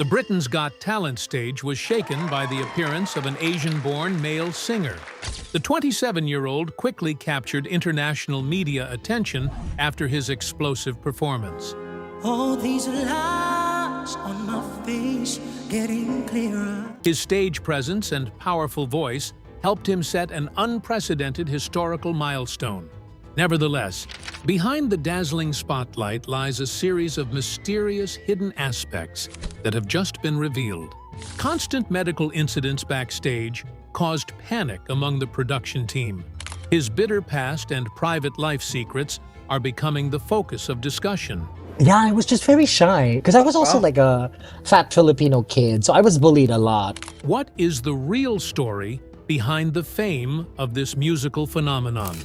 The Britain's Got Talent stage was shaken by the appearance of an Asian-born male singer. The 27-year-old quickly captured international media attention after his explosive performance. All these lines on my face getting clearer. His stage presence and powerful voice helped him set an unprecedented historical milestone. Nevertheless, behind the dazzling spotlight lies a series of mysterious hidden aspects that have just been revealed. Constant medical incidents backstage caused panic among the production team. His bitter past and private life secrets are becoming the focus of discussion. Yeah, I was just very shy because I was also like a fat Filipino kid, so I was bullied a lot. What is the real story behind the fame of this musical phenomenon?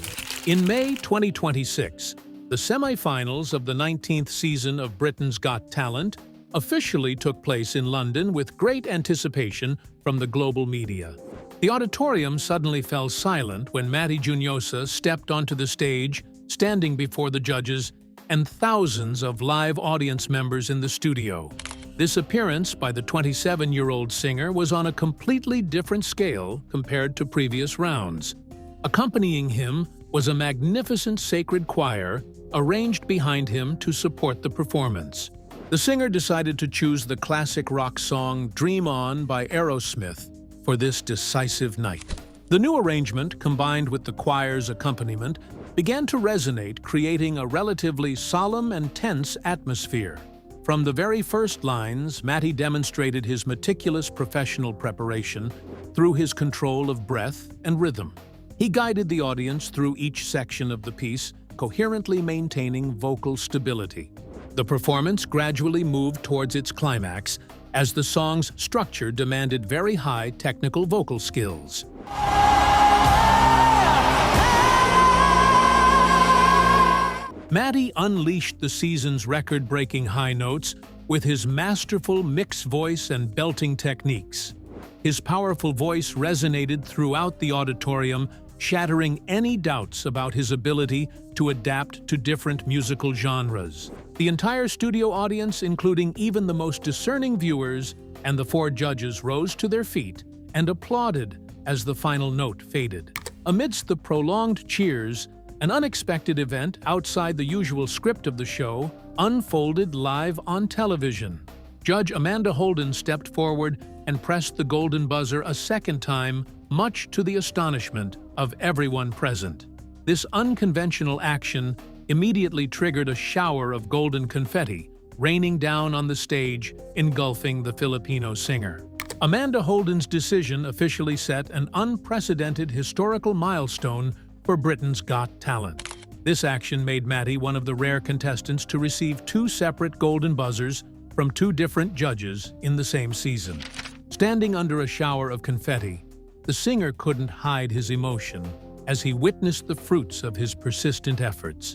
In May 2026, the semi-finals of the 19th season of Britain's Got Talent officially took place in London with great anticipation from the global media. The auditorium suddenly fell silent when Matty Juniosa stepped onto the stage, standing before the judges and thousands of live audience members in the studio. This appearance by the 27-year-old singer was on a completely different scale compared to previous rounds. Accompanying him was a magnificent sacred choir arranged behind him to support the performance. The singer decided to choose the classic rock song Dream On by Aerosmith for this decisive night. The new arrangement, combined with the choir's accompaniment, began to resonate, creating a relatively solemn and tense atmosphere. From the very first lines, Matty demonstrated his meticulous professional preparation through his control of breath and rhythm. He guided the audience through each section of the piece, coherently maintaining vocal stability. The performance gradually moved towards its climax as the song's structure demanded very high technical vocal skills. Matty unleashed the season's record-breaking high notes with his masterful mixed voice and belting techniques. His powerful voice resonated throughout the auditorium, shattering any doubts about his ability to adapt to different musical genres. The entire studio audience, including even the most discerning viewers and the 4 judges, rose to their feet and applauded as the final note faded. Amidst the prolonged cheers, an unexpected event outside the usual script of the show unfolded live on television. Judge Amanda Holden stepped forward and pressed the golden buzzer a second time, much to the astonishment of everyone present. This unconventional action immediately triggered a shower of golden confetti, raining down on the stage, engulfing the Filipino singer. Amanda Holden's decision officially set an unprecedented historical milestone for Britain's Got Talent. This action made Matty one of the rare contestants to receive 2 separate golden buzzers from 2 different judges in the same season. Standing under a shower of confetti, the singer couldn't hide his emotion as he witnessed the fruits of his persistent efforts.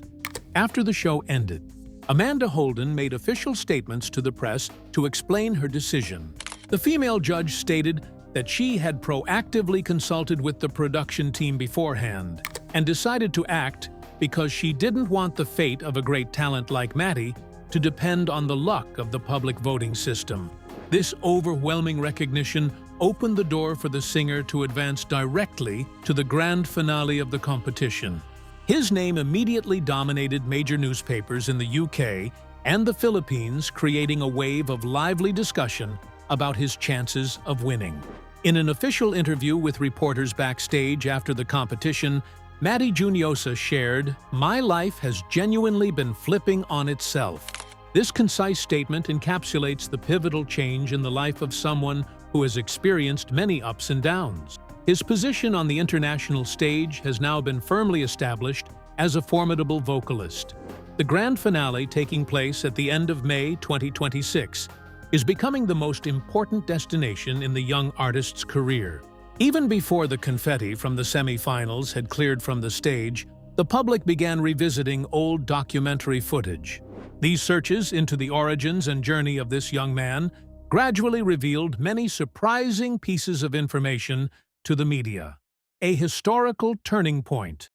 After the show ended, Amanda Holden made official statements to the press to explain her decision. The female judge stated that she had proactively consulted with the production team beforehand and decided to act because she didn't want the fate of a great talent like Matty to depend on the luck of the public voting system. This overwhelming recognition opened the door for the singer to advance directly to the grand finale of the competition. His name immediately dominated major newspapers in the UK and the Philippines, creating a wave of lively discussion about his chances of winning. In an official interview with reporters backstage after the competition, Matty Juniosa shared, "My life has genuinely been flipping on itself." This concise statement encapsulates the pivotal change in the life of someone who has experienced many ups and downs. His position on the international stage has now been firmly established as a formidable vocalist. The grand finale, taking place at the end of May 2026, is becoming the most important destination in the young artist's career. Even before the confetti from the semi-finals had cleared from the stage, the public began revisiting old documentary footage. These searches into the origins and journey of this young man gradually revealed many surprising pieces of information to the media. A historical turning point.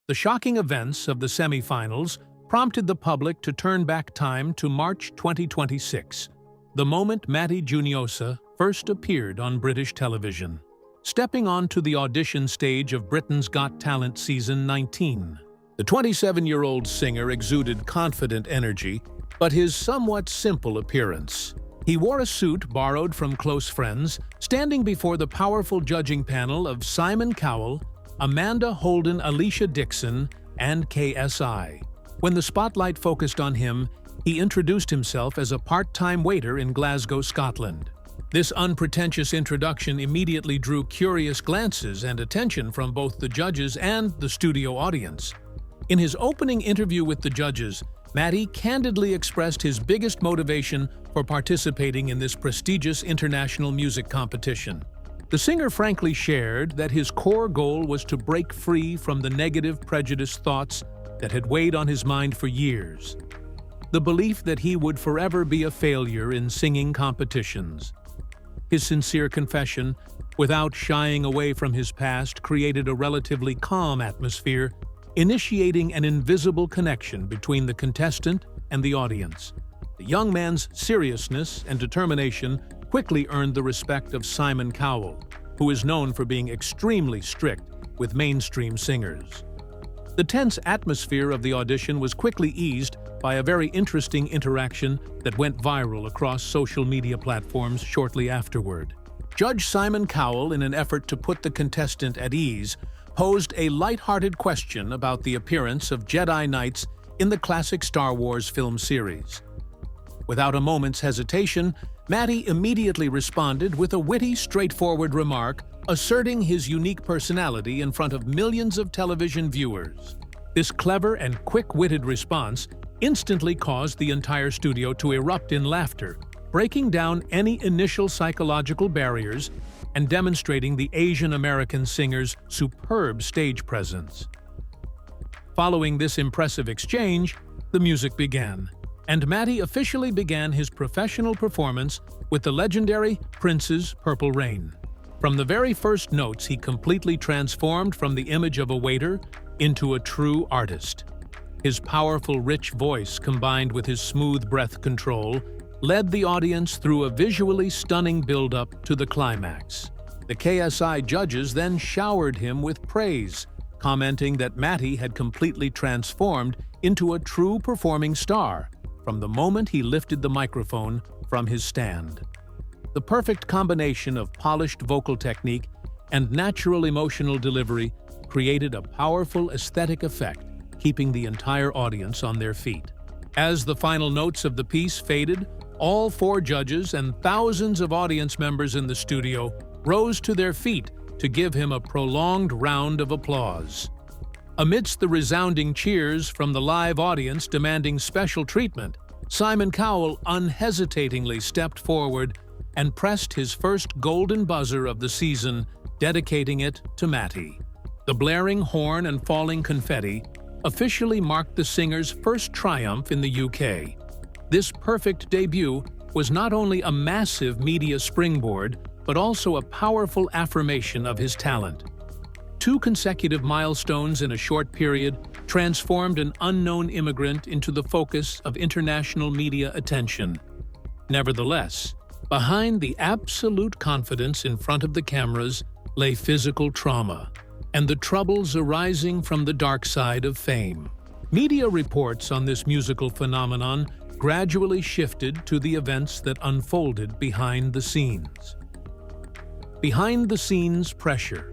The shocking events of the semi-finals prompted the public to turn back time to March 2026, the moment Matty Juniosa first appeared on British television, stepping onto the audition stage of Britain's Got Talent Season 19. The 27-year-old singer exuded confident energy, but his somewhat simple appearance. He wore a suit borrowed from close friends, standing before the powerful judging panel of Simon Cowell, Amanda Holden, Alicia Dixon, and KSI. When the spotlight focused on him, he introduced himself as a part-time waiter in Glasgow, Scotland. This unpretentious introduction immediately drew curious glances and attention from both the judges and the studio audience. In his opening interview with the judges, Matty candidly expressed his biggest motivation for participating in this prestigious international music competition. The singer frankly shared that his core goal was to break free from the negative, prejudiced thoughts that had weighed on his mind for years. The belief that he would forever be a failure in singing competitions. His sincere confession, without shying away from his past, created a relatively calm atmosphere, initiating an invisible connection between the contestant and the audience. The young man's seriousness and determination quickly earned the respect of Simon Cowell, who is known for being extremely strict with mainstream singers. The tense atmosphere of the audition was quickly eased by a very interesting interaction that went viral across social media platforms shortly afterward. Judge Simon Cowell, in an effort to put the contestant at ease, posed a light-hearted question about the appearance of Jedi Knights in the classic Star Wars film series. Without a moment's hesitation, Matty immediately responded with a witty, straightforward remark, asserting his unique personality in front of millions of television viewers. This clever and quick-witted response instantly caused the entire studio to erupt in laughter, breaking down any initial psychological barriers and demonstrating the Asian American singer's superb stage presence. Following this impressive exchange, the music began, and Matty officially began his professional performance with the legendary Prince's Purple Rain. From the very first notes, he completely transformed from the image of a waiter into a true artist. His powerful, rich voice, combined with his smooth breath control, led the audience through a visually stunning build-up to the climax. The KSI judges then showered him with praise, commenting that Matty had completely transformed into a true performing star from the moment he lifted the microphone from his stand. The perfect combination of polished vocal technique and natural emotional delivery created a powerful aesthetic effect, keeping the entire audience on their feet. As the final notes of the piece faded, all four judges and thousands of audience members in the studio rose to their feet to give him a prolonged round of applause. Amidst the resounding cheers from the live audience demanding special treatment, Simon Cowell unhesitatingly stepped forward and pressed his first golden buzzer of the season, dedicating it to Matty. The blaring horn and falling confetti officially marked the singer's first triumph in the UK. This perfect debut was not only a massive media springboard, but also a powerful affirmation of his talent. 2 consecutive milestones in a short period transformed an unknown immigrant into the focus of international media attention. Nevertheless, behind the absolute confidence in front of the cameras lay physical trauma and the troubles arising from the dark side of fame. Media reports on this musical phenomenon gradually shifted to the events that unfolded behind the scenes. Behind-the-scenes pressure.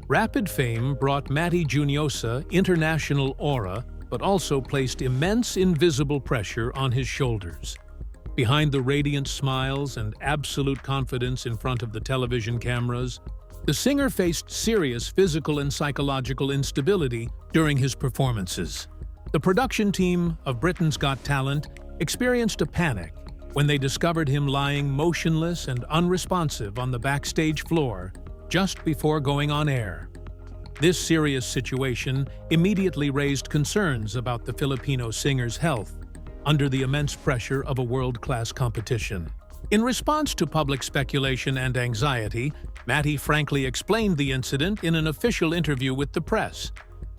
Rapid fame brought Matty Juniosa international aura, but also placed immense invisible pressure on his shoulders. Behind the radiant smiles and absolute confidence in front of the television cameras, the singer faced serious physical and psychological instability during his performances. The production team of Britain's Got Talent experienced a panic when they discovered him lying motionless and unresponsive on the backstage floor just before going on air. This serious situation immediately raised concerns about the Filipino singer's health under the immense pressure of a world-class competition. In response to public speculation and anxiety, Matty frankly explained the incident in an official interview with the press.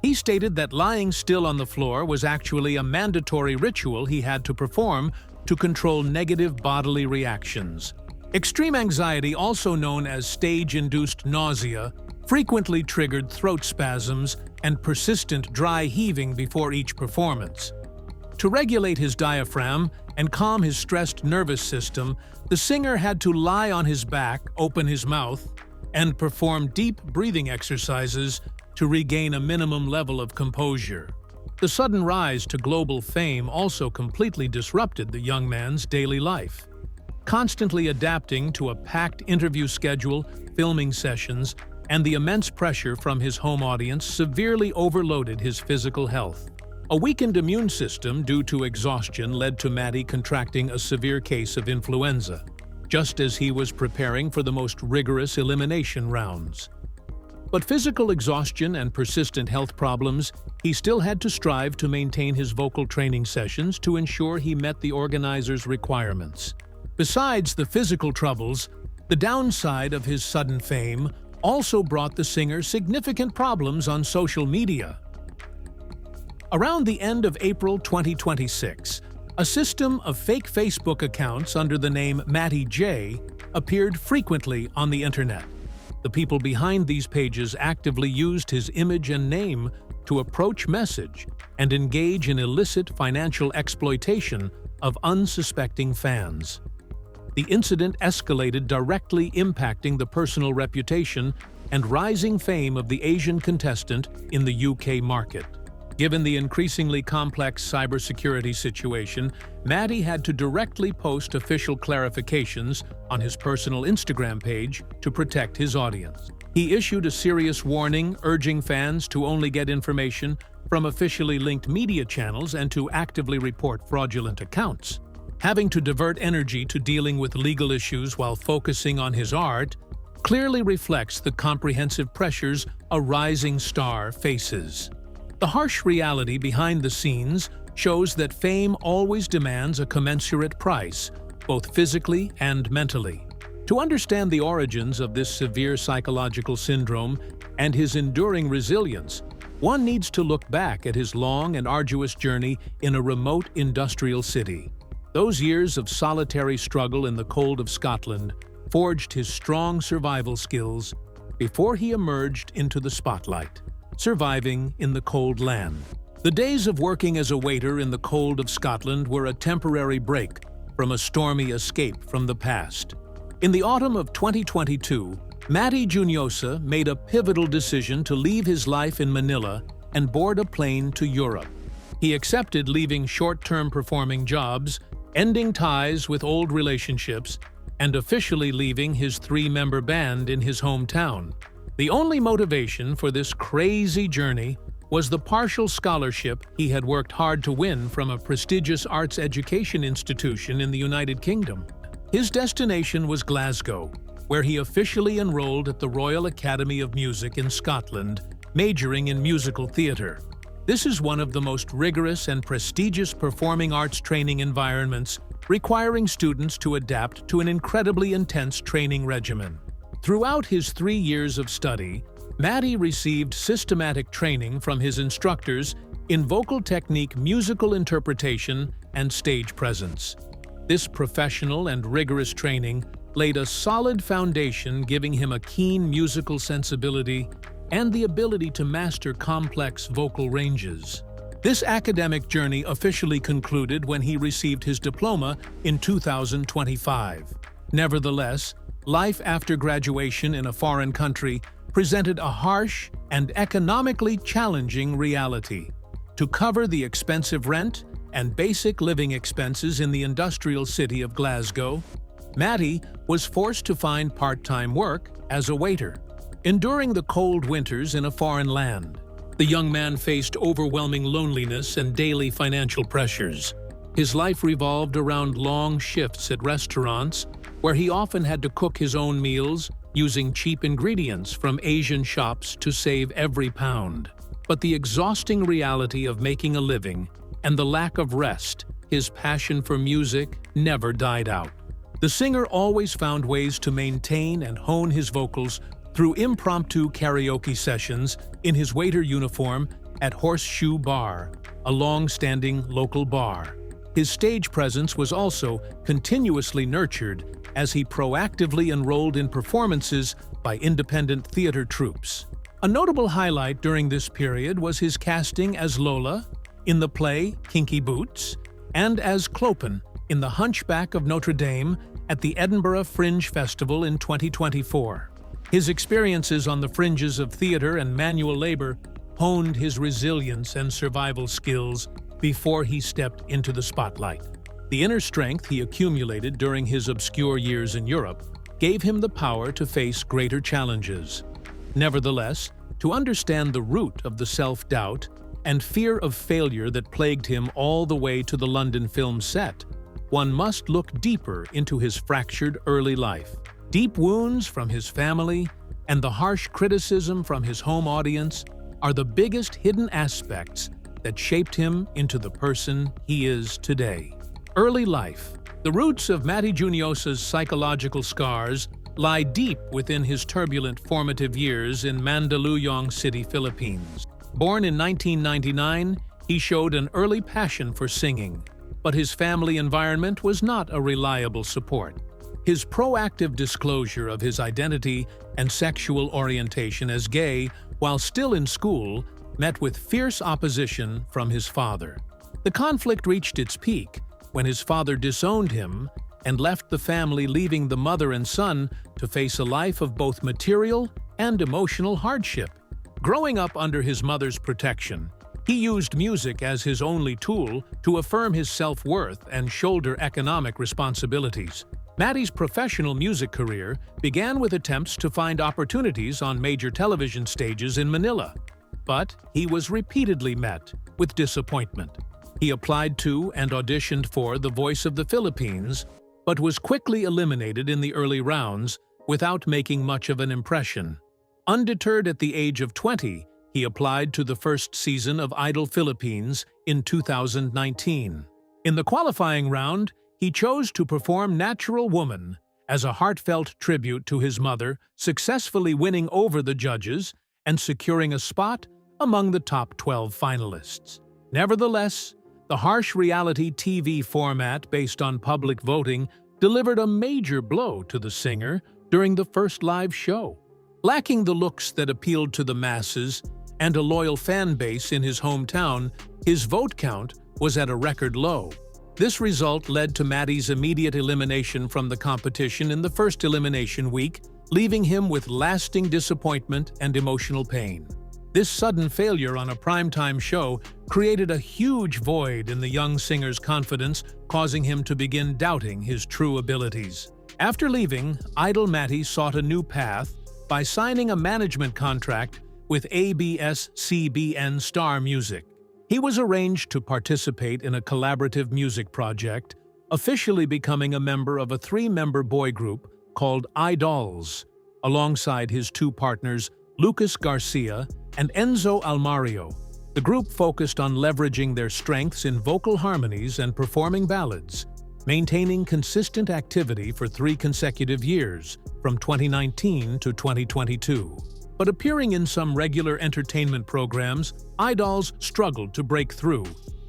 He stated that lying still on the floor was actually a mandatory ritual he had to perform to control negative bodily reactions. Extreme anxiety, also known as stage-induced nausea, frequently triggered throat spasms and persistent dry heaving before each performance. To regulate his diaphragm and calm his stressed nervous system, the singer had to lie on his back, open his mouth, and perform deep breathing exercises to regain a minimum level of composure. The sudden rise to global fame also completely disrupted the young man's daily life. Constantly adapting to a packed interview schedule, filming sessions, and the immense pressure from his home audience severely overloaded his physical health. A weakened immune system due to exhaustion led to Matty contracting a severe case of influenza, just as he was preparing for the most rigorous elimination rounds. But physical exhaustion and persistent health problems, he still had to strive to maintain his vocal training sessions to ensure he met the organizers' requirements. Besides the physical troubles, the downside of his sudden fame also brought the singer significant problems on social media. Around the end of April 2026, a system of fake Facebook accounts under the name Matty J appeared frequently on the internet. The people behind these pages actively used his image and name to approach, message, and engage in illicit financial exploitation of unsuspecting fans. The incident escalated, directly impacting the personal reputation and rising fame of the Asian contestant in the UK market. Given the increasingly complex cybersecurity situation, Matty had to directly post official clarifications on his personal Instagram page to protect his audience. He issued a serious warning, urging fans to only get information from officially linked media channels and to actively report fraudulent accounts. Having to divert energy to dealing with legal issues while focusing on his art clearly reflects the comprehensive pressures a rising star faces. The harsh reality behind the scenes shows that fame always demands a commensurate price, both physically and mentally. To understand the origins of this severe psychological syndrome and his enduring resilience, one needs to look back at his long and arduous journey in a remote industrial city. Those years of solitary struggle in the cold of Scotland forged his strong survival skills before he emerged into the spotlight, surviving in the cold land. The days of working as a waiter in the cold of Scotland were a temporary break from a stormy escape from the past. In the autumn of 2022, Matty Juniosa made a pivotal decision to leave his life in Manila and board a plane to Europe. He accepted leaving short-term performing jobs, ending ties with old relationships, and officially leaving his three-member band in his hometown. The only motivation for this crazy journey was the partial scholarship he had worked hard to win from a prestigious arts education institution in the United Kingdom. His destination was Glasgow, where he officially enrolled at the Royal Academy of Music in Scotland, majoring in musical theatre. This is one of the most rigorous and prestigious performing arts training environments, requiring students to adapt to an incredibly intense training regimen. Throughout his 3 years of study, Matty received systematic training from his instructors in vocal technique, musical interpretation, and stage presence. This professional and rigorous training laid a solid foundation, giving him a keen musical sensibility and the ability to master complex vocal ranges. This academic journey officially concluded when he received his diploma in 2025. Nevertheless, life after graduation in a foreign country presented a harsh and economically challenging reality. To cover the expensive rent and basic living expenses in the industrial city of Glasgow, Matty was forced to find part-time work as a waiter. Enduring the cold winters in a foreign land, the young man faced overwhelming loneliness and daily financial pressures. His life revolved around long shifts at restaurants, where he often had to cook his own meals, using cheap ingredients from Asian shops to save every pound. But the exhausting reality of making a living and the lack of rest, his passion for music never died out. The singer always found ways to maintain and hone his vocals through impromptu karaoke sessions in his waiter uniform at Horseshoe Bar, a long-standing local bar. His stage presence was also continuously nurtured as he proactively enrolled in performances by independent theater troupes. A notable highlight during this period was his casting as Lola in the play Kinky Boots and as Clopin in The Hunchback of Notre Dame at the Edinburgh Fringe Festival in 2024. His experiences on the fringes of theater and manual labor honed his resilience and survival skills before he stepped into the spotlight. The inner strength he accumulated during his obscure years in Europe gave him the power to face greater challenges. Nevertheless, to understand the root of the self-doubt and fear of failure that plagued him all the way to the London film set, one must look deeper into his fractured early life. Deep wounds from his family and the harsh criticism from his home audience are the biggest hidden aspects that shaped him into the person he is today. Early life. The roots of Matty Juniosa's psychological scars lie deep within his turbulent formative years in Mandaluyong City, Philippines. Born in 1999, he showed an early passion for singing, but his family environment was not a reliable support. His proactive disclosure of his identity and sexual orientation as gay while still in school met with fierce opposition from his father. The conflict reached its peak when his father disowned him and left the family, leaving the mother and son to face a life of both material and emotional hardship. Growing up under his mother's protection, he used music as his only tool to affirm his self-worth and shoulder economic responsibilities. Matty's professional music career began with attempts to find opportunities on major television stages in Manila, but he was repeatedly met with disappointment. He applied to and auditioned for The Voice of the Philippines, but was quickly eliminated in the early rounds without making much of an impression. Undeterred at the age of 20, he applied to the first season of Idol Philippines in 2019. In the qualifying round, he chose to perform Natural Woman as a heartfelt tribute to his mother, successfully winning over the judges and securing a spot among the top 12 finalists. Nevertheless, the harsh reality TV format based on public voting delivered a major blow to the singer during the first live show. Lacking the looks that appealed to the masses and a loyal fan base in his hometown, his vote count was at a record low. This result led to Matty's immediate elimination from the competition in the first elimination week, leaving him with lasting disappointment and emotional pain. This sudden failure on a primetime show created a huge void in the young singer's confidence, causing him to begin doubting his true abilities. After leaving, Idol Matty sought a new path by signing a management contract with ABS-CBN Star Music. He was arranged to participate in a collaborative music project, officially becoming a member of a 3-member boy group called Idols, alongside his 2 partners, Lucas Garcia and Enzo Almario. The group focused on leveraging their strengths in vocal harmonies and performing ballads, maintaining consistent activity for 3 consecutive years, from 2019 to 2022. But appearing in some regular entertainment programs, Idols struggled to break through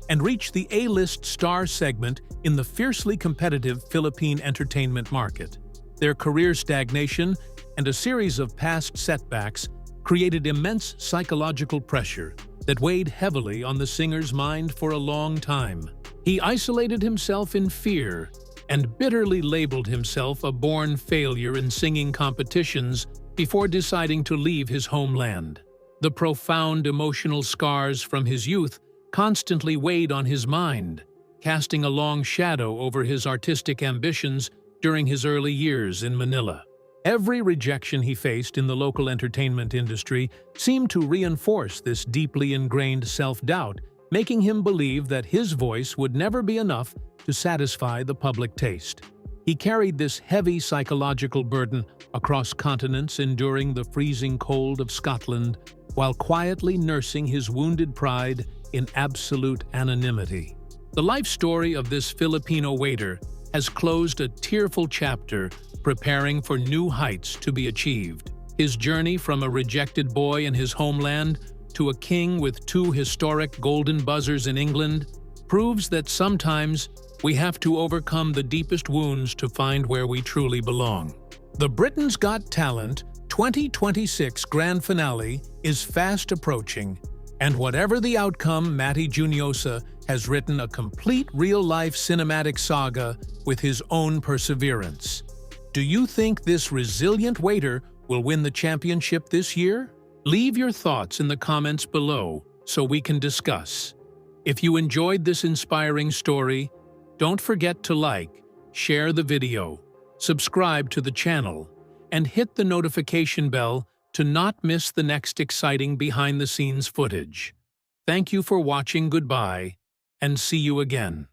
and reach the A-list star segment in the fiercely competitive Philippine entertainment market. Their career stagnation and a series of past setbacks created immense psychological pressure that weighed heavily on the singer's mind for a long time. He isolated himself in fear and bitterly labeled himself a born failure in singing competitions before deciding to leave his homeland. The profound emotional scars from his youth constantly weighed on his mind, casting a long shadow over his artistic ambitions during his early years in Manila. Every rejection he faced in the local entertainment industry seemed to reinforce this deeply ingrained self-doubt, making him believe that his voice would never be enough to satisfy the public taste. He carried this heavy psychological burden across continents, enduring the freezing cold of Scotland while quietly nursing his wounded pride in absolute anonymity. The life story of this Filipino waiter has closed a tearful chapter, preparing for new heights to be achieved. His journey from a rejected boy in his homeland to a king with 2 historic golden buzzers in England proves that sometimes we have to overcome the deepest wounds to find where we truly belong. The Britain's Got Talent 2026 grand finale is fast approaching, and whatever the outcome, Matty Juniosa has written a complete real-life cinematic saga with his own perseverance. Do you think this resilient waiter will win the championship this year? Leave your thoughts in the comments below so we can discuss. If you enjoyed this inspiring story, don't forget to like, share the video, subscribe to the channel, and hit the notification bell to not miss the next exciting behind-the-scenes footage. Thank you for watching. Goodbye, and see you again.